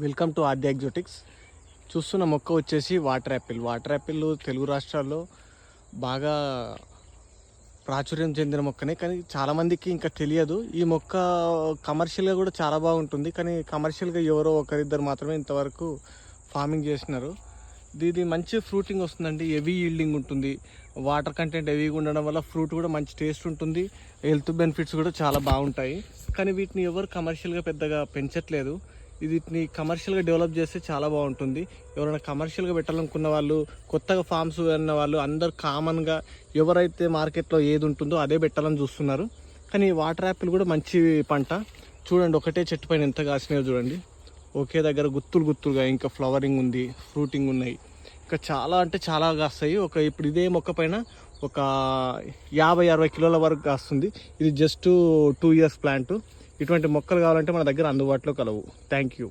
Welcome to ఆద్య ఎగ్జోటిక్స్. చూస్తున్న మొక్క వచ్చేసి వాటర్ యాపిల్ తెలుగు రాష్ట్రాల్లో బాగా ప్రాచుర్యం చెందిన మొక్కనే, కానీ చాలామందికి ఇంకా తెలియదు. ఈ మొక్క కమర్షియల్గా కూడా చాలా బాగుంటుంది, కానీ కమర్షియల్గా ఎవరో ఒకరిద్దరు మాత్రమే ఇంతవరకు ఫార్మింగ్ చేసినారు. ఇది మంచి ఫ్రూటింగ్ వస్తుందండి, హెవీ ఈల్డింగ్ ఉంటుంది. వాటర్ కంటెంట్ హెవీగా ఉండడం వల్ల ఫ్రూట్ కూడా మంచి టేస్ట్ ఉంటుంది, హెల్త్ బెనిఫిట్స్ కూడా చాలా బాగుంటాయి. కానీ వీటిని ఎవరు కమర్షియల్గా పెద్దగా పెంచట్లేదు. వీటిని కమర్షియల్గా డెవలప్ చేస్తే చాలా బాగుంటుంది. ఎవరైనా కమర్షియల్గా పెట్టాలనుకున్న వాళ్ళు, కొత్తగా ఫార్మ్స్ అన్న వాళ్ళు అందరు కామన్గా ఎవరైతే మార్కెట్లో ఏది ఉంటుందో అదే పెట్టాలని చూస్తున్నారు. కానీ వాటర్ యాపిల్ కూడా మంచి పంట. చూడండి, ఒకటే చెట్టు పైన ఎంత కాసినాయో చూడండి. ఒకే దగ్గర గుత్తులుగా ఇంకా ఫ్లవరింగ్ ఉంది, ఫ్రూటింగ్ ఉన్నాయి. ఇంకా చాలా అంటే చాలా కాస్తాయి. ఇప్పుడు ఇదే మొక్క పైన ఒక 50-60 కిలోల వరకు కాస్తుంది. ఇది జస్ట్ 2 years ప్లాంట్. ఇటువంటి మొక్కలు కావాలంటే మన దగ్గర అందుబాటులో కలవు. Thank you.